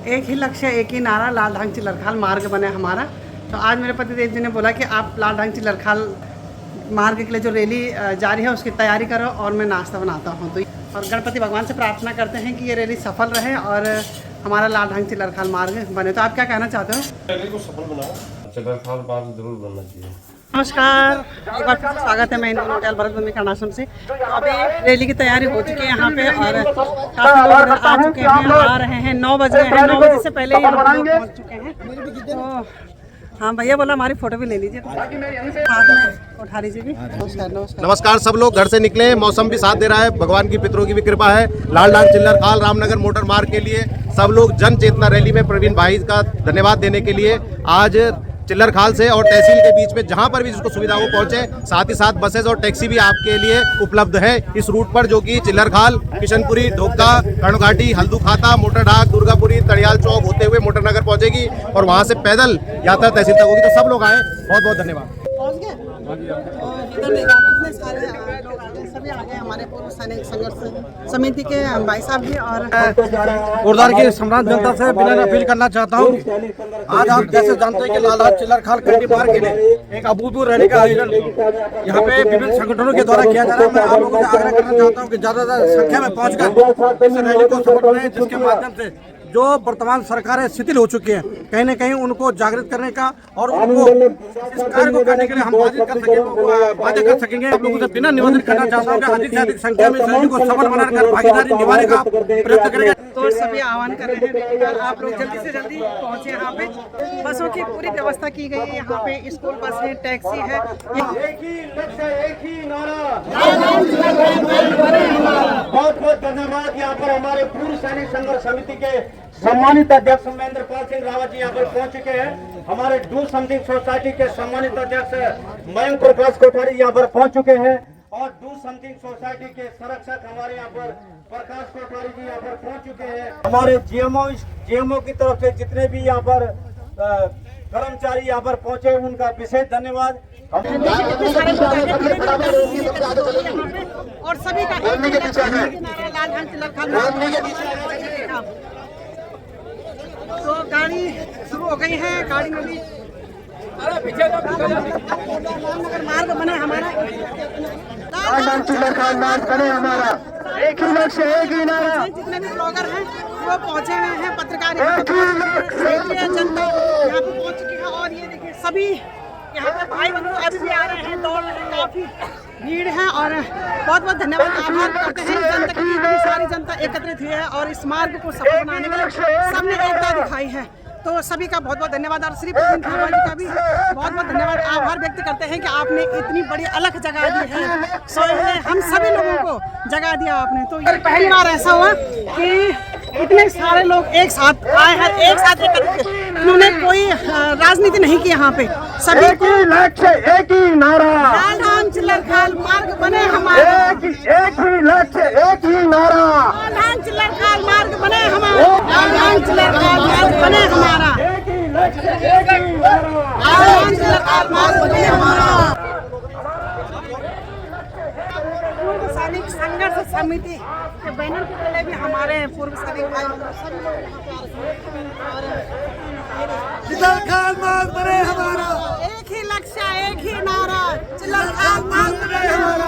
एक ही लक्ष्य, एक ही नारा, लाल ढांग चिल्लरखाल मार्ग बने हमारा। तो आज मेरे पतिदेव जी ने बोला कि आप लाल ढांग चिल्लरखाल मार्ग के लिए जो रैली जा रही है उसकी तैयारी करो और मैं नाश्ता बनाता हूँ। तो और गणपति भगवान से प्रार्थना करते हैं कि ये रैली सफल रहे और हमारा लाल ढांग चिल्लरखाल मार्ग बने। तो आप क्या कहना चाहते हो? रैली को सफल बनाओ, चिल्लरखाल मार्ग जरूर बनना चाहिए। नमस्कार, एक बार फिर से स्वागत है। मैं इंदु होटल भरत भूमि कर्णाश्रम से। तो अभी रैली की तैयारी हो चुकी है यहाँ पे और काफ़ी लोग आ चुके हैं, आ रहे हैं। 9 बज गए हैं, 9 बजे से पहले ही लोग पहुँच चुके हैं। तो हाँ भैया बोला हमारी फोटो भी ले लीजिए, साथ में उठा लीजिए भी। नमस्कार नमस्कार नमस्कार। सब लोग घर से निकले, मौसम भी साथ दे रहा है, भगवान की पितरों की भी कृपा है। लाल ढांग चिल्लरखाल रामनगर मोटर मार्ग के लिए सब लोग जन चेतना रैली में प्रवीण भाई का धन्यवाद देने के लिए आज चिल्लरखाल से और तहसील के बीच में जहां पर भी जिसको सुविधा हो पहुंचे। साथ ही साथ बसेस और टैक्सी भी आपके लिए उपलब्ध है इस रूट पर, जो कि चिल्लरखाल, किशनपुरी, ढोका, कर्णघाटी, हल्दूखाता, मोटरढाग, दुर्गापुरी, तड़ियाल चौक होते हुए मोटरनगर पहुंचेगी और वहां से पैदल यात्रा तहसील तक होगी। तो सब लोग आए, बहुत बहुत धन्यवाद। सभी आ गए हमारे पूर्व सैनिक संघर्ष समिति के भाई साहब भी और गुरुद्वारा की सम्राट जनता से विनम्र अपील करना चाहता हूँ। आज आप जैसे जानते हैं कि लाल ढांग चिल्लरखाल कंडी मार्ग के लिए एक अभूतपूर्व रैली का आयोजन यहाँ पे विभिन्न संगठनों के द्वारा किया जा रहा है। मैं आप लोगों से आग्रह करना चाहता हूँ कि ज्यादा संख्या में पहुँचकर इस रैली को सफल बनाएं, जिसके माध्यम से जो वर्तमान सरकारें शिथिल हो चुकी हैं कहीं न कहीं उनको जागृत करने का और उनको इस कार्य को करने के लिए हम वादे कर सकेंगे। आप लोगों से बिना निवेदन करना चाहता हूँ कि अधिक से अधिक संख्या में इस रैली को सफल बनाकर भागीदारी निभाने का प्रयत्न करेंगे। तो सभी आह्वान कर रहे हैं आप लोग जल्दी से जल्दी पहुंचे यहाँ पे। बसों की पूरी व्यवस्था की गई है यहाँ पे, स्कूल बस है, टैक्सी है। एक ही लक्ष्य, एक ही नारा। बहुत बहुत धन्यवाद। यहाँ पर हमारे पूर्व सैनिक संघर्ष समिति के सम्मानित अध्यक्ष महेंद्र पाल सिंह रावत जी यहाँ पर पहुंच चुके हैं। हमारे डू समथिंग सोसाइटी के सम्मानित अध्यक्ष मयंक प्रकाश कोठारी यहाँ पर पहुंच चुके हैं और डू समथिंग सोसाइटी के संरक्षक हमारे यहाँ पर प्रकाश कोठारी जी यहाँ पर पहुंच चुके हैं। हमारे जीएमओ की तरफ से जितने भी यहाँ पर कर्मचारी यहाँ पर पहुंचे उनका विशेष धन्यवाद। और सभी का लाल ढांग चिल्लरखाल। तो गाड़ी शुरू हो गई है, गाड़ी में भी मार्ग बने हमारा, लाल ढांग चिल्लरखाल मार्ग बने हमारा। एक ही लक्ष्य, एक ही नारा। जितने भी ब्लॉगर हैं वो पहुंचे हुए हैं, पत्रकार जनता यहाँ पे पहुंच चुकी है। और ये देखिए सभी यहाँ पे भाई बंधु अभी भी आ रहे हैं, दौड़ रहे हैं, काफी भीड़ है और बहुत बहुत धन्यवाद आभार करते हैं जनता की। इतनी सारी जनता एकत्रित हुई है और इस मार्ग को सफल बनाने के लिए सबने एकता दिखाई है। तो सभी का बहुत बहुत धन्यवाद और श्री प्रवीण खान जी का भी बहुत बहुत धन्यवाद आभार व्यक्त करते हैं कि आपने इतनी बड़ी अलग जगह दी है। स्वयं ने हम सभी लोगों को जगह दिया आपने। तो ये पहली बार ऐसा हुआ कि इतने सारे लोग एक साथ आए हैं, एक साथ एकत्रित। उन्होंने कोई राजनीति नहीं की यहाँ पे, सभी एक ही लक्ष्य, एक ही नारा। लाल ढांग चिल्लरखाल मार्ग बने हमारा। एक ही लक्ष्य, एक ही नारा। लाल ढांग चिल्लरखाल मार्ग बने हमारा। लाल ढांग चिल्लरखाल मार्ग बने हमारा। एक ही लक्ष्य, एक ही नारा। लाल ढांग चिल्लरखाल मार्ग बने हमारा। सैनिक संघर्ष समिति के बैनर के तले भी हमारे पूर्व सैनिक भाई सभी लोग यहाँ पे चिल्लरखाल मार्ग बने हमारा। एक ही लक्ष्य, एक ही नारा। चिल्लरखाल मार्ग बने हमारा।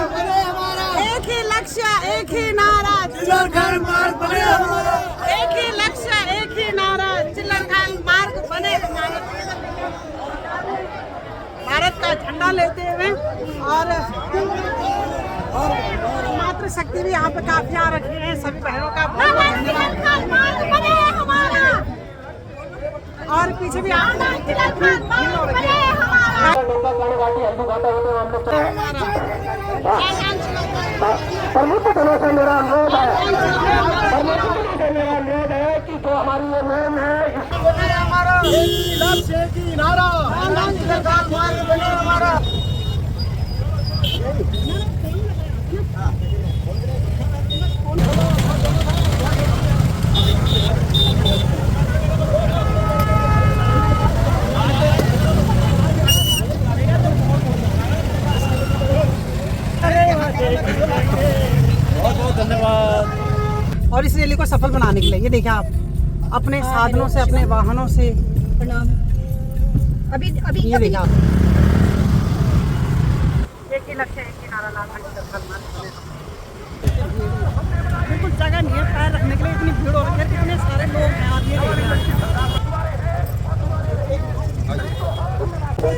एक ही लक्ष्य, एक ही नारा। चिल्लरखाल मार्ग बने हमारा। एक ही लक्ष्य, एक ही नारा। चिल्लरखाल मार्ग बने हमारा। भारत का झंडा लेते हुए और मातृशक्ति भी यहाँ पे काफी आ रखी है। सभी बहनों का और पीछे भी प्रमुख जनों से मेरा अनुरोध है कि जो हमारी ये मुहिम है हमारा लक्ष्य की नारा। मार्ग बने हमारा। बहुत बहुत धन्यवाद। और इस रैली को सफल बनाने के लिए ये देखिए आप अपने साधनों से, अपने वाहनों से। प्रणाम। अभी अभी ये अभी देखा एक ही लक्ष्य, एक ही नारा, लाल रंग की सरकार मार्ग। बिल्कुल जगह नहीं है पैर रखने के लिए, इतनी भीड़ हो रही है, कितने सारे लोग हैं। आप ये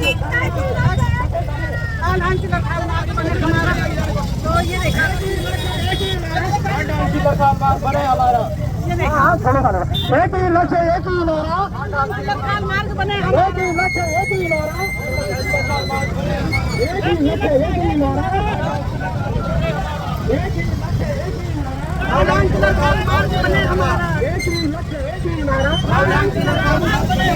देखिए लाल रंग की सरकार मार्ग बने हमारा। तो ये देखा ये देखा एक ही लक्ष्य, एक ही नारा, सरकार मार्ग बने एक ही लक्ष्य, एक ही नारा, एक ही लक्ष्य, एक ही नारा, एक ही लक्ष्य, एक ही नारा, लाल रंग की सरकार मार्ग बने हमारा। एक ही लक्ष्य, एक ही नारा, लाल रंग की सरकार मार्ग बने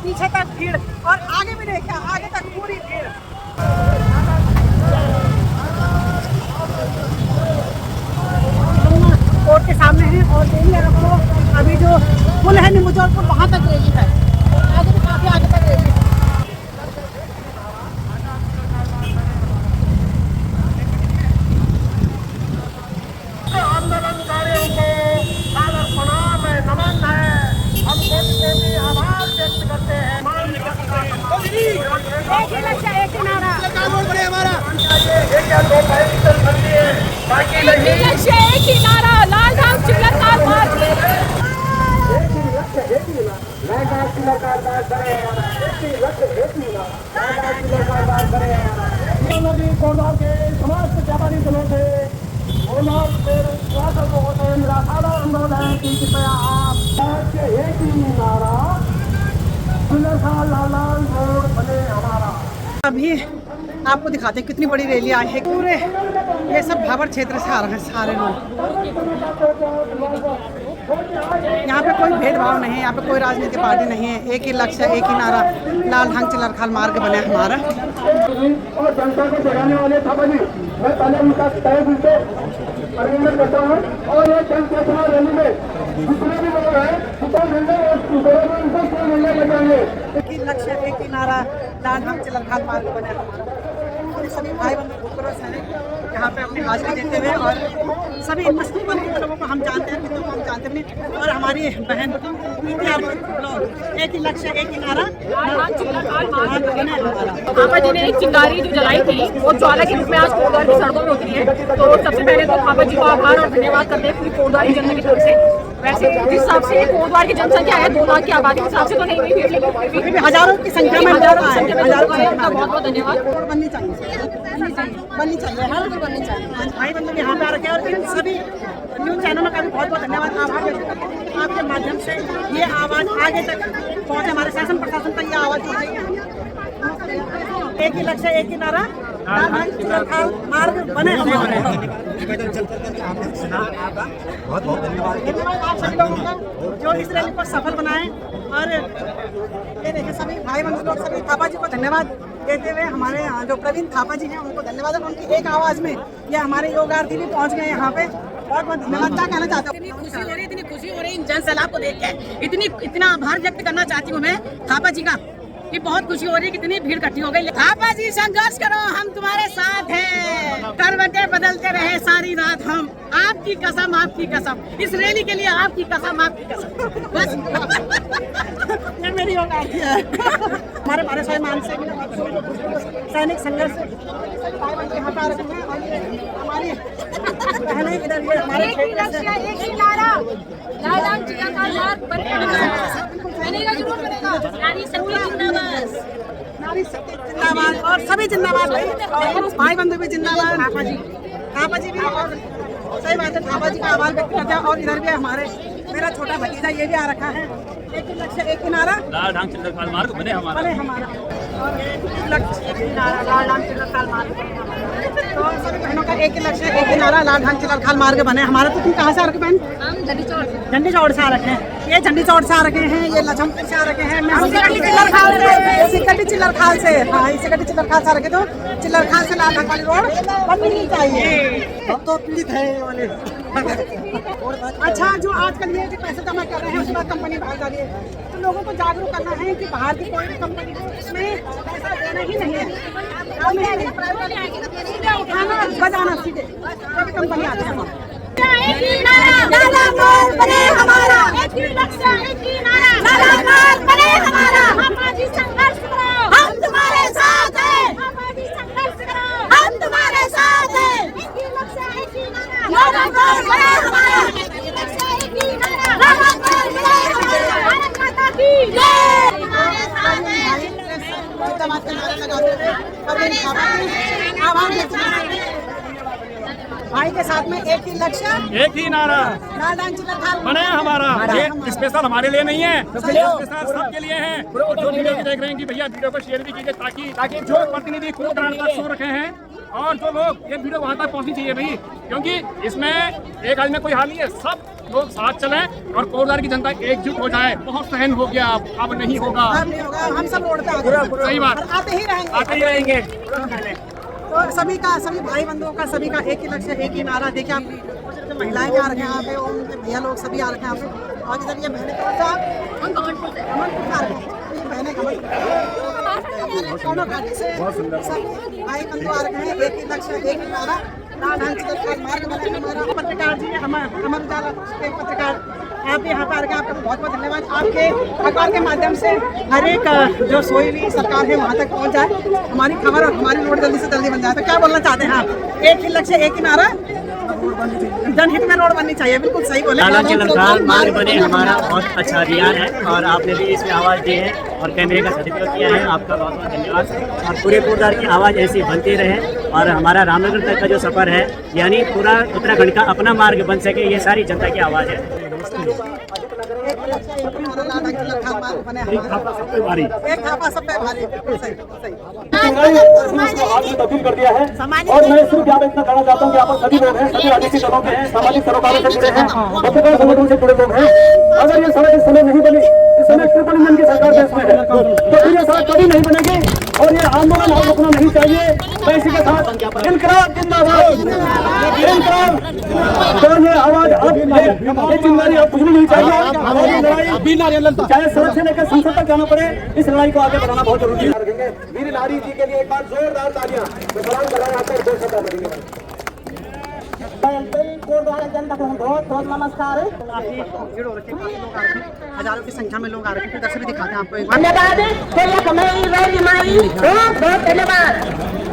पीछे तक भीड़ और आगे भी देखा, आगे तक पूरी भीड़। कोर्ट के सामने है और देखिए आपको अभी जो पुल है नीमूचौर पुल, वहाँ तक रैली है, आगे भी काफी आगे तक रैली है। आंदोलनकारियों को सादर प्रणाम है, नमन है। हम कोटि आभार व्यक्त करते हैं। एक ही लक्ष्य, एक ही नारा। एक या दो पैदल बनती है, बाकी एक ही लक्ष्य, एक ही नारा, लाल धाम चिल्लर का मार्ग। एक ही लक्ष्य, एक ही नारा, लाल किला का दास करे हमारा। एक ही लक्ष्य, एक ही नारा, लाल किला का दास करे हमारा। नदी कोरबा के समस्त व्यापारी दलों से शासन को होते मेरा सारा अनुरोध है कि कृपया आप एक ही नारा, लाल रोड बने हमारा। अभी आपको दिखाते हैं कितनी बड़ी रैली आई है। पूरे ये सब भाबर क्षेत्र से आ रहे हैं सारे लोग। यहाँ पे कोई भेदभाव नहीं है, यहाँ पे कोई राजनीतिक पार्टी नहीं है। एक ही लक्ष्य, एक ही नारा, लाल ढंग चिल्लर खाल मार्ग बने हमारा। और जनता को जगाने वाले थापा जी, मैं पहले उनका तय दिल से अभिनंदन करता हूँ। और ये जन चेतना रैली में जितने भी लोग हैं उनको निर्णय लगाएंगे। एक ही लक्ष्य, एक ही नारा, लाल ढंग चिल्लर खाल मार्ग बने हमारा। और सभी भाई बंधु भूतपूर्व सैनिक यहाँ पे अपनी हाजिरी देते हुए, और सभी अस्तित्ववान के लोगों को हम जानते हैं, कितनों को हम जानते नहीं। और हमारी बहन लोग एक ही लक्ष्य, एक ही नारा, मार्ग बने हमारा। थापा जी ने एक चिंगारी जो जलाई थी वो ज्वाला के रूप में आज कोटद्वार की सड़कों में उतरी है। तो सबसे पहले तो थापा जी को आभार और धन्यवाद करते हैं पूरी कोटद्वार की जनता की तरफ से। वैसे जिस हिसाब से कोटद्वार की जनसंख्या है 2 लाख की आबादी के हिसाब से तो नहीं हुई भीड़, लेकिन हजारों की संख्या में हजारों की संख्या में बहुत बहुत धन्यवाद। बननी चाहिए, बननी चाहिए, हर कोई बननी चाहिए। भाई बंधु यहाँ पे आ रखे हैं और इन सभी न्यूज चैनलों का भी बहुत बहुत धन्यवाद, आभार व्यक्त करते हैं। आपके माध्यम से ये आवाज़ आगे तक पहुँचे, हमारे शासन प्रशासन तक ये आवाज़ पहुँचेगी। एक ही लक्ष्य, एक ही नारा, मार्ग बने हमारे। बहुत बहुत धन्यवाद। धन्यवाद आप सभी लोगों का जो इस रैली को सफल बनाए। और ये देखिए सभी भाई बंधु लोग, सभी थापा जी को धन्यवाद देते हुए, हमारे यहाँ जो प्रवीण थापा जी हैं उनको धन्यवाद। उनकी एक आवाज़ में ये हमारे योगार्थी भी पहुँच गए यहाँ पे। बहुत बहुत धन्यवाद। क्या कहना चाहते हो? इतनी खुशी हो रही है, इतनी खुशी हो रही है इन जन सैलाब को देख के। इतना आभार व्यक्त करना चाहती हूँ मैं थापा जी का, कि बहुत खुशी हो रही है, कितनी भीड़ इकट्ठी हो गई। थापा जी संघर्ष करो, हम तुम्हारे साथ हैं। करवटें बदलते रहे सारी रात हम, आपकी कसम, आपकी कसम। इस रैली के लिए आपकी कसम, आपकी कसम। बस ये मेरी योगार्थी है। हमारे बारे स्वाभिमान से सैनिक संघर्ष यहाँ पे आ रखे हैं। और हमारी बहनें इधर ये हमारे एक ही लक्ष्य, एक ही नारा, लाल धाम चिल्लर का मार्ग बनेगा, जरूर बनेगा। नारी शक्ति जिंदाबाद, नारी शक्ति जिंदाबाद, और सभी जिंदाबाद भाई बंधु भी जिंदाबाद। थापा जी भी, और सही बात है, थापा जी का आभार व्यक्त करते हैं। और इधर भी हमारे मेरा छोटा भतीजा ये भी आ रखा है। एक ही लक्ष्य एक ही नारा, लाल ढांग चिल्लर खाल मार्ग बने हमारा। बने हमारा। और एक ही लक्ष्य एक ही नारा, लाल ढांग चिल्लर खाल मार्ग बने हमारा। तो सभी बहनों का एक ही लक्ष्य एक ही नारा, लाल ढांग चिल्लर खाल मार्ग बने हमारा। तो तुम कहाँ से आ रखे बहन? हम झंडी चौड़ से। झंडी चौड़ से आ रखे हैं, ये झंडी चौड़ से आ रखे हैं, ये लछमपुर से आ रखे हैं, मैं सिकटी चिल्लर खाल से, सिकटी चिल्लर खाल से, हाँ सिकटी चिल्लर खाल से आ रखे। तो चिल्लर खाल से लाल ढांग वाली रोड बननी चाहिए। हम तो पीड़ित है ये वाले। अच्छा, जो आजकल ये जो पैसे जमा कर रहे हैं उसके बाद कंपनी बाहर जा रही है, तो लोगों को जागरूक करना है कि बाहर की कोई भी कंपनी को इसमें पैसा देना ही नहीं है। उठाना बजाना सीधे सभी कंपनी आते हैं वहाँ। एक ही नारा, लाला मार्ग बने हमारा। एक ही लक्ष्य एक ही नारा, लाला मार्ग बने हमारा। आबादी संघर्ष करो, हम तुम्हारे साथ हैं। आबादी संघर्ष करो, हम तुम्हारे साथ हैं। एक ही लक्ष्य एक ही नारा, लाला मार्ग बने हमारा। एक ही लक्ष्य एक ही नारा, लाला मार्ग बने हमारा। भारत माता की जय। हमारे साथ हैं। भाई के साथ में एक ही लक्ष्य एक ही नारा, लाल ढांग चिल्लर खाल बने हमारा। ये स्पेशल हमारे लिए नहीं है, स्पेशल सबके लिए है। जो वीडियो भी देख रहे हैं कि भैया वीडियो को शेयर भी कीजिए, ताकि जो प्रतिनिधि खुद सो रखे हैं और जो लोग ये वीडियो वहाँ तक पहुँचनी चाहिए भाई, क्योंकि इसमें एक आदमी में कोई हाल नहीं है, सब लोग साथ चलें और कोटद्वार की जनता एकजुट हो जाए। बहुत सहन हो गया, अब नहीं होगा, अब नहीं होगा, हम सब रोड पे आते हैं। सही बात, और आते ही रहेंगे, आते ही रहेंगे। तो सभी का, सभी भाई बंधुओं का, सभी का एक ही लक्ष्य एक ही नारा। देखिए आप जो महिलाएं भी आ रखे हैं यहाँ पे और उनके भैया लोग सभी आ रखे हैं यहाँ पे। और इधर ये बहनें कौन सा? हम भगवानपुर से। कमलपुर से आ रखे हैं। ये बहनें दोनों घाटी से सब भाई बंधु आ रखे हैं। एक ही लक्ष्य एक ही नारा, लाल ढांग चिल्लर खाल मार्ग बने हमारा। पत्रकार जी, अमर उजाला के पत्रकार, आप भी यहाँ पे आ रहे हैं, आपका बहुत बहुत धन्यवाद। आपके अखबार के माध्यम से हर एक जो सोई हुई सरकार है वहाँ तक पहुँच जाए, हमारी खबर और हमारी रोड जल्दी से जल्दी बन जाए। तो क्या बोलना चाहते हैं आप? एक ही लक्ष्य एक ही नारा, जनहित में रोड बननी चाहिए। बिल्कुल सही बोले। लाला चिल्लर खाल मार्ग बने हमारा बहुत अच्छा अभियान है और आपने भी इसमें आवाज़ दी है और कैमरे का सदुपयोग किया है, आपका बहुत बहुत धन्यवाद। और पूरे कोटद्वार की आवाज़ ऐसी बनती रहे और हमारा रामनगर तक का जो सफ़र है, यानी पूरा उत्तराखंड का अपना मार्ग बन सके, ये सारी जनता की आवाज़ है। एक लक्ष्य एक ही नारा, लाल ढांग चिल्लर खाल मार्ग बने हमारा। एक थापा सब पे भारी। बिल्कुल सही, सही। तब्दील कर दिया है और मैं सिर्फ यहाँ पे इतना कहना चाहता हूँ कि यहाँ पर सभी लोग हैं, सभी राजनीतिक दलों के हैं, सामाजिक सरोकारों से जुड़े हैं, पत्रकार संगठनों से जुड़े लोग हैं। अगर ये सड़क इस समय नहीं बनी, इस समय ट्रिपल इंजन की सरकार देश में है, तो फिर ये सड़क कभी नहीं बनेगी और ये आंदोलन हम रुकना नहीं चाहिए। तो इसी के साथ इनकलाब जिंदाबाद, इनकलाब। तो ये आवाज अब ये चिंगारी अब कुछ भी नहीं चाहिए। चाहे सड़क से लेकर संसद तक जाना पड़े, इस लड़ाई को आगे बढ़ाना बहुत जरूरी है। वीर नारी जी के लिए एक बार जोरदार तालियां। जनता को बहुत बहुत नमस्कार। काफी भीड़ हो रखी है, काफी लोग आ रखे हैं, हजारों की संख्या में लोग आ रखे हैं। इधर से भी दिखाते हैं आपको एक बार।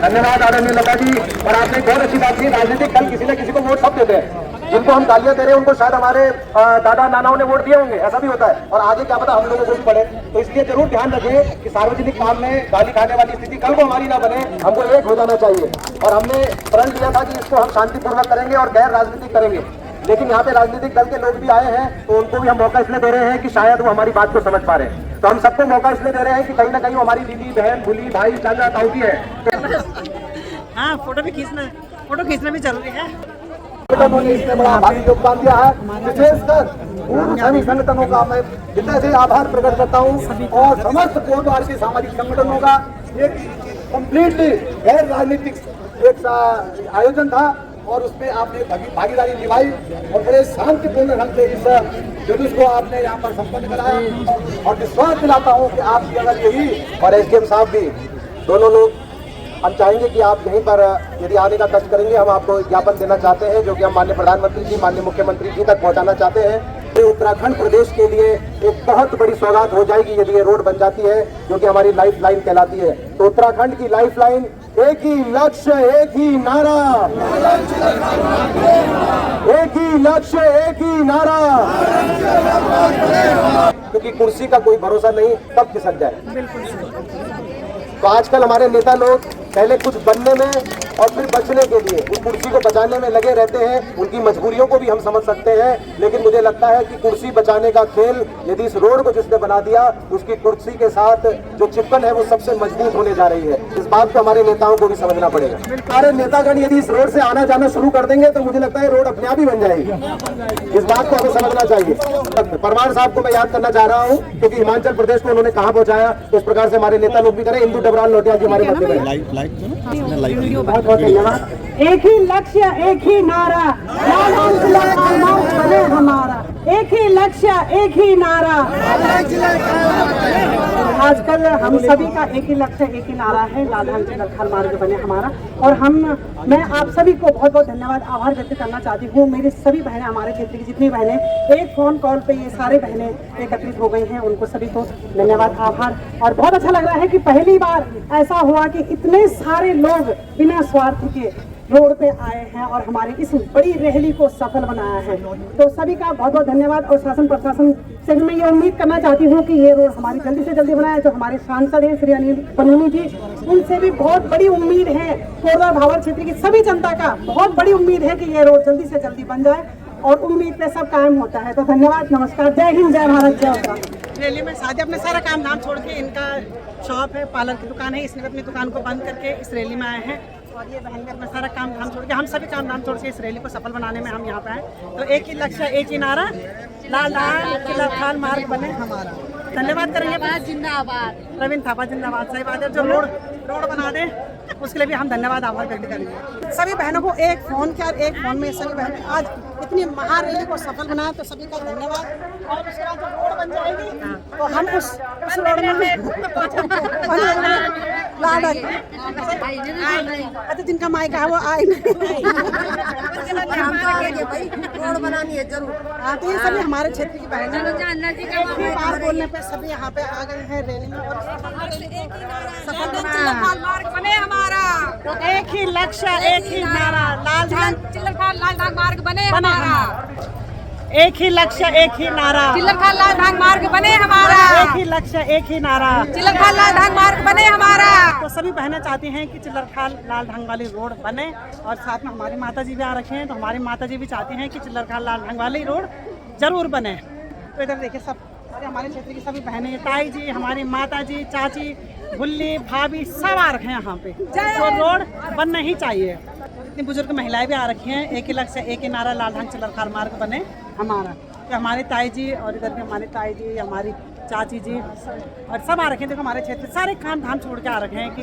धन्यवाद आदरणीय लता जी। और आपने बहुत अच्छी बात की, राजनीतिक दल किसी न किसी को वोट सब देते हैं। जिनको हम गालियां दे रहे हैं उनको शायद हमारे दादा नानाओं ने वोट दिए होंगे, ऐसा भी होता है। और आगे क्या पता हम लोगों को भी पड़े। तो इसलिए जरूर ध्यान रखें कि सार्वजनिक काम में गाली खाने वाली स्थिति कल को हमारी ना बने। हमको एक हो जाना चाहिए और हमने प्रण लिया था कि इसको हम शांतिपूर्वक करेंगे और गैर राजनीतिक करेंगे। लेकिन यहाँ पे राजनीतिक दल के लोग भी आए हैं, तो उनको भी हम मौका इसलिए दे रहे हैं कि शायद वो हमारी बात को समझ पा रहे हैं। तो हम सबको मौका इसलिए दे रहे हैं कि कहीं ना कहीं हमारी दीदी, बहन, भूली, भाई, चाचा, ताऊ भी है। हाँ, फोटो भी खींचना, फोटो खींचना भी जरूरी है। संगठनों ने इसमें बड़ा भारी योगदान दिया है, विशेषकर पूर्व सैनिक संगठनों का मैं हृदय से आभार प्रकट करता हूँ और समस्त कोटद्वार के सामाजिक संगठनों का एक कम्प्लीटली गैर राजनीतिक एक आयोजन था और उसमें आपने भागीदारी निभाई और बड़े शांतिपूर्ण ढंग से इस जुलूस को आपने यहाँ पर संपन्न कराया। और विश्वास दिलाता हूँ कि आपकी अगर यही और एसडीएम साहब भी दोनों लोग, हम चाहेंगे कि आप यहीं पर यदि आने का कष्ट करेंगे, हम आपको ज्ञापन देना चाहते हैं जो कि हम माननीय प्रधानमंत्री जी, माननीय मुख्यमंत्री जी तक पहुंचाना चाहते हैं। तो उत्तराखंड प्रदेश के लिए एक बहुत बड़ी सौगात हो जाएगी यदि ये रोड बन जाती है, जो कि हमारी लाइफ लाइन कहलाती है। तो उत्तराखंड की लाइफ लाइन, एक ही लक्ष्य एक ही नारा, एक ही लक्ष्य एक ही नारा, क्योंकि कुर्सी का कोई भरोसा नहीं, कब खिसक जाए। तो आजकल हमारे नेता लोग पहले कुछ बनने में और फिर बचने के लिए उस कुर्सी को बचाने में लगे रहते हैं। उनकी मजबूरियों को भी हम समझ सकते हैं, लेकिन मुझे लगता है कि कुर्सी बचाने का खेल यदि इस रोड को जिसने बना दिया उसकी कुर्सी के साथ जो चिपकन है वो सबसे मजबूत होने जा रही है। इस बात को हमारे नेताओं को भी समझना पड़ेगा। हमारे नेतागण यदि इस रोड से आना जाना शुरू कर देंगे तो मुझे लगता है रोड अपने आप ही बन जाएगी। इस बात को हमें समझना चाहिए। परमार साहब को मैं याद करना चाह रहा हूँ क्योंकि हिमाचल प्रदेश को उन्होंने कहाँ पहुँचाया, तो इस प्रकार से हमारे नेता लोग भी करें। इंदु डबराल लोटिया जी हमारे मध्य में। बहुत बहुत धन्यवाद। एक ही लक्ष्य एक ही नारा, लाल किला का मार्ग बने हमारा। एक ही लक्ष्य एक ही नारा। आजकल हम सभी का एक ही लक्ष्य एक ही नारा है, लाल किला का मार्ग बने हमारा। और मैं आप सभी को बहुत बहुत धन्यवाद आभार व्यक्त करना चाहती हूँ। मेरी सभी बहनें, हमारे क्षेत्र की जितनी बहनें, एक फोन कॉल पे ये सारे बहनें एकत्रित हो गई हैं, उनको सभी को धन्यवाद आभार। और बहुत अच्छा लग रहा है कि पहली बार ऐसा हुआ कि इतने सारे लोग बिना स्वार्थ के रोड पे आए हैं और हमारी इस बड़ी रैली को सफल बनाया है। तो सभी का बहुत बहुत धन्यवाद। और शासन प्रशासन से भी मैं ये उम्मीद करना चाहती हूँ कि ये रोड हमारी जल्दी से जल्दी बनाए। जो हमारे सांसद हैं श्री अनिल बलूनी जी, उनसे भी बहुत बड़ी उम्मीद है। कोरबा भावर क्षेत्र की सभी जनता का बहुत बड़ी उम्मीद है कि ये रोड जल्दी से जल्दी बन जाए और उम्मीद पे सब कायम होता है। तो धन्यवाद, नमस्कार, जय हिंद, जय भारत, जय उत्तराखंड। रैली में साथ अपने सारा काम धाम छोड़ के, इनका शॉप है, पार्लर की दुकान है, इसने अपनी दुकान को बंद करके इस रैली में आए हैं। और ये बहन ने अपना सारा काम धाम छोड़ के, हम सभी काम धाम छोड़ के इस रैली को सफल बनाने में हम यहाँ पे आए। तो एक ही लक्ष्य एक ही नारा, लाल किला खाल मार्ग बने हमारा। धन्यवाद करेंगे। जिंदाबाद। प्रवीण थापा जिंदाबाद। सही बात है, जो रोड बना दे उसके लिए भी हम धन्यवाद आभार व्यक्त करेंगे। सभी बहनों को एक फोन किया, एक फोन में सभी बहनें आज इतनी महारैली को सफल बनाया, तो सभी का धन्यवाद। और उसके बाद जब रोड बन जाएगी तो हम उस रोड में अच्छा जिनका मायका है वो आए रोड बनानी है जरूर। हाँ, तो ये सभी हमारे क्षेत्र की बहनें एक ही बार बोलने पे सभी यहाँ पे आ गए हैं रैली में और मार्ग बने हमारा। एक ही लक्ष्य एक ही नारा, लाल मार्ग बने हमारा। एक ही लक्ष्य एक ही नारा, चिल्लरखाल लाल मार्ग बने हमारा। एक ही लक्ष्य एक ही नारा, चिल्लरखाल लाल मार्ग बने हमारा। तो सभी बहनें चाहती हैं कि चिल्लरखाल लाल ढंग वाली रोड बने। और साथ में हमारी माता जी भी आ रखे हैं, तो हमारी माता जी भी चाहती हैं कि चिल्लरखाल लाल ढंग वाली रोड जरूर बने। तो इधर देखिए सब हमारे क्षेत्र की सभी बहनें, ताई जी, हमारी माता जी, चाची, गुल्ली, भाभी सब आ रखे हैं यहाँ पे। तो रोड बनना ही चाहिए। इतनी बुजुर्ग महिलाएं भी आ रखी हैं। एक ही लक्ष्य एक ही नारा, लाल ढंग चिल्लरखाल मार्ग बने हमारा। तो हमारी ताई जी और इधर भी हमारी ताई जी, हमारी चाची जी और सब आ रखे हैं। देखो हमारे क्षेत्र सारे काम धाम छोड़ के आ रखे हैं कि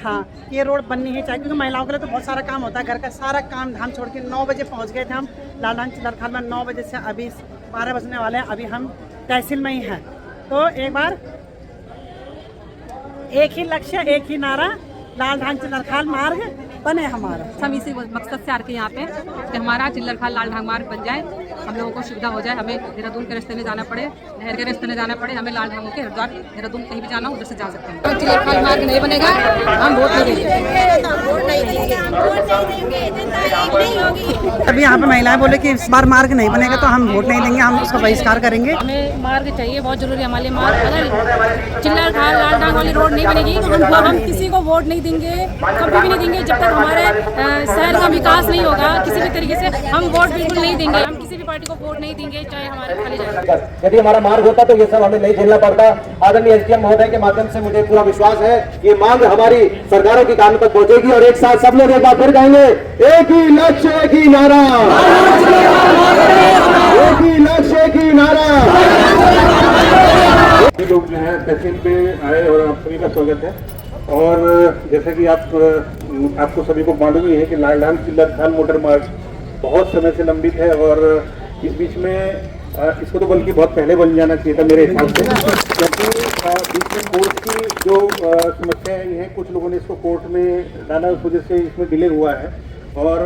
हाँ ये रोड बननी ही चाहिए, क्योंकि महिलाओं के लिए तो बहुत सारा काम होता है। घर का सारा काम धाम छोड़ के 9 बजे पहुँच गए थे हम लाल ढंग चिल्लरखाल में। 9 बजे से अभी 12 बजने वाले हैं, अभी हम तहसील में ही हैं। तो एक बार एक ही लक्ष्य एक ही नारा, लाल ढंग चिल्लरखाल मार्ग बने हमारा। हम इसी मकसद से आ रखे हैं यहाँ पे कि हमारा चिल्लरखाल लाल ढंग मार्ग बन जाए, हम लोगों को सुविधा हो जाए। हमें देहरादून के रास्ते में जाना पड़े, नहर के रास्ते में जाना पड़े, हमें लाल ढंग के हरिद्वार देहरादून कहीं भी जाना हो उधर से जा सकते हैं। तो चिल्लरखाल मार्ग नहीं बनेगा हम वोट नहीं देंगे। अभी यहाँ पे महिलाएं बोले कि इस बार मार्ग नहीं बनेगा तो हम वोट नहीं देंगे, हम उसका बहिष्कार करेंगे। हमें मार्ग चाहिए, बहुत जरूरी है हमारे लिए मार्ग। अगर चिल्लरखाल लाल ढंग वाली रोड नहीं बनेगी तो हम किसी को वोट नहीं देंगे, कभी भी नहीं देंगे। जब तक हमारे शहर का विकास नहीं होगा किसी भी तरीके से हम वोट बिल्कुल नहीं देंगे। हम किसी भी पार्टी को वोट नहीं देंगे, चाहे हमारे खाली जाए। यदि हमारा मार्ग होता तो ये सब हमें नहीं झेलना पड़ता। आदरणीय एसडीएम महोदय के माध्यम से मुझे पूरा विश्वास है ये मांग हमारी सरकारों के कान तक पहुंचेगी और एक साथ सब लोग एक बार फिर कहेंगे एक ही लक्ष्य एक ही नारा, एक ही लक्ष्य एक ही नारा। लोग जो है तहसील पे आए और आप सभी का स्वागत है। और जैसा कि आपको सभी को मालूम ही है कि लाल ढंग चिल्लरखाल मोटर मार्ग बहुत समय से लंबित है और इस बीच में इसको तो बल्कि बहुत पहले बन जाना चाहिए था मेरे हिसाब से, क्योंकि बीच में कोर्ट की जो समस्याएं आई हैं, कुछ लोगों ने इसको कोर्ट में डाला, उस वजह से इसमें डिले हुआ है। और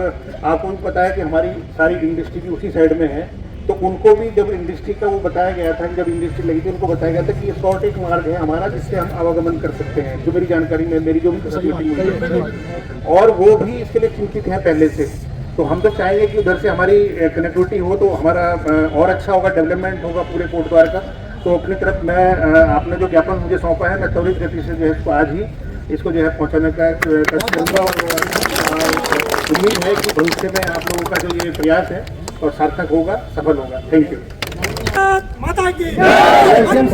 आपको भी पता है कि हमारी सारी इंडस्ट्री भी उसी साइड में है, तो उनको भी जब इंडस्ट्री का वो बताया गया था कि जब इंडस्ट्री लगी थी उनको बताया गया था कि ये शॉर्ट एक मार्ग है हमारा जिससे हम आवागमन कर सकते हैं, जो मेरी जानकारी में मेरी जो भी, और वो भी इसके लिए चिंतित हैं पहले से। तो हम तो चाहेंगे कि उधर से हमारी कनेक्टिविटी हो तो हमारा और अच्छा होगा, डेवलपमेंट होगा पूरे कोटद्वार का। तो अपनी तरफ मैं आपने जो ज्ञापन मुझे सौंपा है मैं त्वरित गति से जो है इसको आज ही इसको जो है पहुँचाने का कोशिश करूँगा और उम्मीद है कि भविष्य में आप लोगों का जो ये प्रयास है और सार्थक होगा, सफल होगा। Thank you. माता की एसडीएम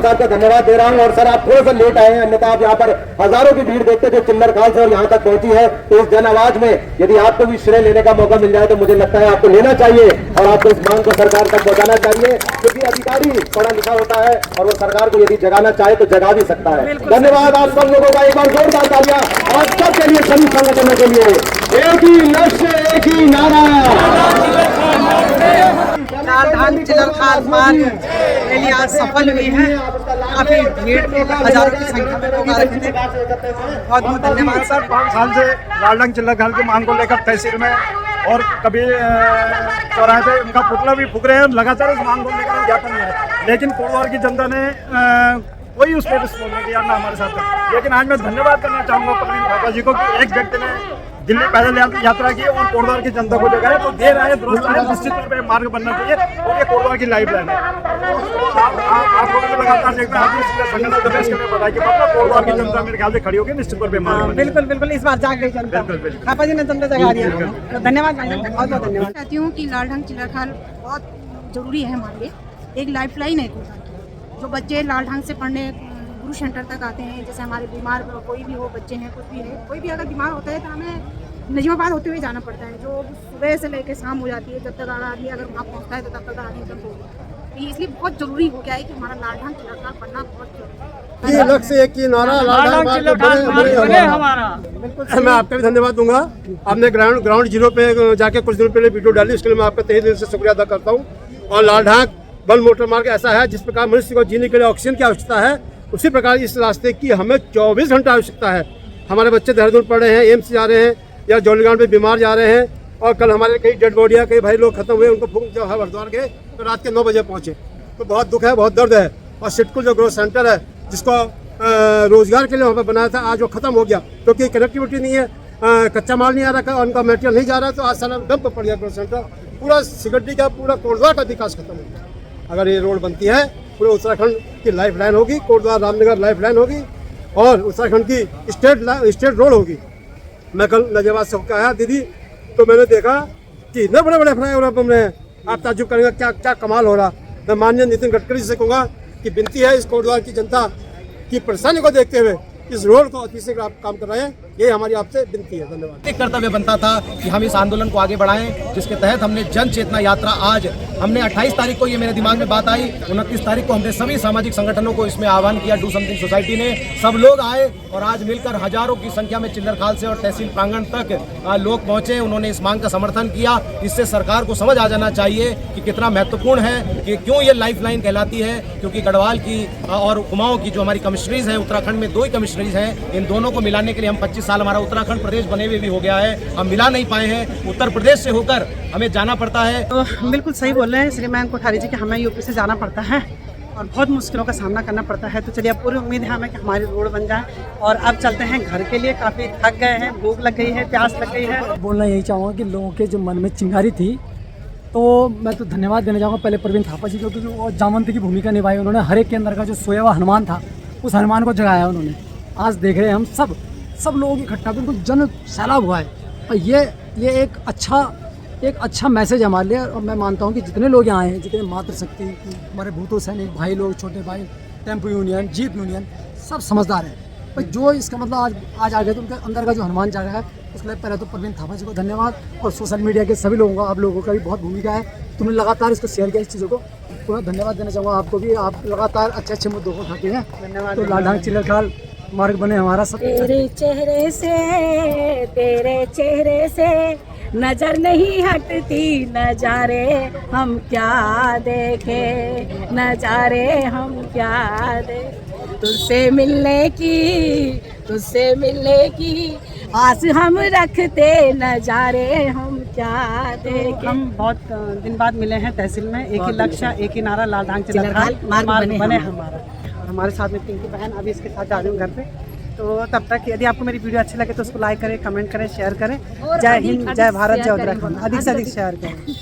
साहब का धन्यवाद दे रहा हूं। और सर आप थोड़ा सा लेट आए हैं, अन्यथा आप यहाँ पर हजारों की भीड़ देखते जो चिल्लर खाल से और यहाँ तक पहुंची है। तो इस जन आवाज में यदि आपको भी श्रेय लेने का मौका मिल जाए तो मुझे लगता है आपको लेना चाहिए और आपको इस मांग को सरकार तक पहुंचाना चाहिए, क्योंकि अधिकारी पढ़ा लिखा होता है और वो सरकार को यदि जगाना चाहे तो जगा भी सकता है। धन्यवाद आप सब लोगों का, एक बार जोरदार तालियां और सबके लिए, सभी संगठनों के लिए। एक ही लक्ष्य, एक ही नारा। लालधान चिल्लर खाल मार्ग रैली आज सफल हुई है। काफी भीड़ थी, हजारों की संख्या में लोग आ रहे थे। बहुत बहुत धन्यवाद सर। 5 साल से लालधान चिल्लर खाल की मांग को लेकर तहसील में और कभी चौराहे पे उनका पुतला भी फूक रहे हैं। लगातार इस मांग को लेकर ज्ञापन है, लेकिन कोटद्वार की जनता ने कोई उस पर रिस्पॉन्स किया ना हमारे साथ। लेकिन आज मैं धन्यवाद करना चाहूँगा प्रवीण थापा जी को कि एक व्यक्ति ने दिल्ली पैदल यात्रा की और कोटद्वार की जनता को जगाया। तो देर आए दुरुस्त आए, निश्चित तौर पर मार्ग बनना चाहिए और ये कोटद्वार की लाइफ लाइन है। आप लोगों को लगातार देखते हैं संगठन प्रदेश के लिए बताया कि कोटद्वार की जनता मेरे ख्याल से खड़ी होगी, निश्चित तौर पर मार्ग। बिल्कुल बिल्कुल, इस बार जाग गई जनता। थापा जी ने जनता जगा दिया। तो धन्यवाद, बहुत बहुत धन्यवाद। चाहती हूँ कि लालधान चिल्लर खाल बहुत जरूरी है हमारे लिए, एक लाइफ लाइन है जो बच्चे लालधान से पढ़ने गुरु सेंटर तक आते हैं। जैसे हमारे बीमार कोई भी हो, बच्चे हैं, कुछ भी है, कोई भी अगर बीमार होता है तो हमें नजीमाबाद होते हुए जाना पड़ता है, जो सुबह से लेकर शाम हो जाती है। जब तक आदमी अगर वहाँ पहुँचता है तो तब तक आदमी तक होगी। इसलिए बहुत जरूरी हो गया है कि हमारा लालधान चिल्लर खाल पढ़ना बहुत जरूरी है। लक्ष्य एक ही नारा, लालधान चिल्लर खाल हमारा। मैं आपका भी धन्यवाद दूंगा। आपने ग्राउंड जीरो पे जाके कुछ दिनों पहले वीडियो डाली, उसके लिए मैं आपका तहे दिल से शुक्रिया अदा करता हूँ। और लालधान वन मोटर मार्ग ऐसा है जिस प्रकार मनुष्य को जीने के लिए ऑक्सीजन की आवश्यकता है, उसी प्रकार इस रास्ते की हमें 24 घंटा आवश्यकता है। हमारे बच्चे देहरादून पढ़ रहे हैं, एम्स जा रहे हैं या जौलीग्राउंड पे बीमार जा रहे हैं, और कल हमारे कई डेड बॉडियाँ, कई भाई लोग खत्म हुए, उनको फूंक जो है हरिद्वार गए तो रात के 9 बजे पहुँचे। तो बहुत दुख है, बहुत दर्द है। और सिडकुल जो ग्रोथ सेंटर है जिसको रोजगार के लिए वहाँ पर बनाया था, आज वो खत्म हो गया क्योंकि कनेक्टिविटी नहीं है, कच्चा माल नहीं आ रहा, उनका मटेरियल नहीं जा रहा, तो आज सारा डंप पड़ गया ग्रोथ सेंटर। पूरा सिगड्डी का, पूरा कोटद्वार का विकास खत्म हो गया। अगर ये रोड बनती है पूरे उत्तराखंड की लाइफ लाइन होगी, कोटद्वार रामनगर लाइफ लाइन होगी और उत्तराखंड की स्टेट रोड होगी। मैं कल नजरबाद से होकर आया दीदी, तो मैंने देखा कि इतने बड़े बड़े फ्लाईओवर बन रहे हैं, आप ताज्जुब करेंगे क्या क्या कमाल हो रहा। मैं माननीय नितिन गडकरी से कहूँगा कि विनती है इस कोटद्वार की जनता की परेशानी को देखते हुए इस रोड को अति शीघ्र आप काम कर रहे हैं, ये हमारी आपसे विनती है। धन्यवाद। एक कर्तव्य बनता था कि हम इस आंदोलन को आगे बढ़ाएं, जिसके तहत हमने जन चेतना यात्रा आज हमने 28 तारीख को, ये मेरे दिमाग में बात आई, 29 तारीख को हमने सभी सामाजिक संगठनों को इसमें आह्वान किया। डू समथिंग सोसाइटी ने, सब लोग आए और आज मिलकर हजारों की संख्या में चिल्लर खाल से और तहसील प्रांगण तक लोग पहुंचे। उन्होंने इस मांग का समर्थन किया। इससे सरकार को समझ आ जाना चाहिए कि कितना महत्वपूर्ण है कि क्यों ये लाइफ लाइन कहलाती है, क्योंकि गढ़वाल की और कुमाऊं की जो हमारी कमिश्नरीज हैं, उत्तराखंड में 2 ही कमिश्नरीज हैं, इन दोनों को मिलाने के लिए हम 25 साल, हमारा उत्तराखंड प्रदेश बने हुए भी हो गया है, हम मिला नहीं पाए हैं। उत्तर प्रदेश से होकर हमें जाना पड़ता है। तो बिल्कुल सही बोल रहे हैं श्री मयंक कोठारी जी कि हमें यूपी से जाना पड़ता है और बहुत मुश्किलों का सामना करना पड़ता है। तो चलिए, अब पूरी उम्मीद है हमें कि हमारी रोड बन जाए। और अब चलते हैं घर के लिए, काफ़ी थक गए हैं, भूख लग गई है, प्यास लग गई है। बोलना यही चाहूँगा कि लोगों के जो मन में चिंगारी थी, तो मैं तो धन्यवाद देना चाहूँगा पहले प्रवीण थापा जी को, जो जामवंत की भूमिका निभाई उन्होंने। हर एक के अंदर का जो सोया हुआ हनुमान था, उस हनुमान को जगाया उन्होंने। आज देख रहे हैं हम सब लोगों की इकट्ठा बिल्कुल जन सैलाब हुआ है, और ये एक अच्छा मैसेज है हमारे लिए। और मैं मानता हूँ कि जितने लोग यहाँ आए हैं, जितने मातृशक्ति, हमारे भूतो सैनिक भाई लोग, छोटे भाई, टेम्पो यूनियन, जीप यूनियन, सब समझदार हैं। पर जो इसका मतलब आज आ गए तो उनके अंदर का जो हनुमान जागा है, उसके लिए पहले तो प्रवीण थापा जी को धन्यवाद, और सोशल मीडिया के सभी लोगों का, आप लोगों का भी बहुत भूमिका है। तुमने लगातार इसको शेयर किया, इस चीज़ों को पूरा धन्यवाद देना चाहूँगा आपको भी। आप लगातार अच्छे मुद्दों को उठाते हैं। धन्यवाद। तो लालधान चिल्लर खाल मार्ग बने हमारा सब। तेरे चेहरे से नजर नहीं हटती, नजारे हम क्या देखे, नजारे हम क्या देखे। तुझसे मिलने की आस हम रखते, नजारे हम क्या देखे। हम बहुत दिन बाद मिले हैं तहसील में। एक ही लक्ष्य, एक ही नारा, लालधान चिल्लर खाल मार्ग बने हमारा। हमारे साथ में पिंकी बहन अभी इसके साथ जा रही हूँ घर पे। तो तब तक यदि आपको मेरी वीडियो अच्छी लगे तो उसको लाइक करें, कमेंट करें, शेयर करें। जय हिंद, जय भारत, जय उत्तराखंड। अधिक से अधिक शेयर करें।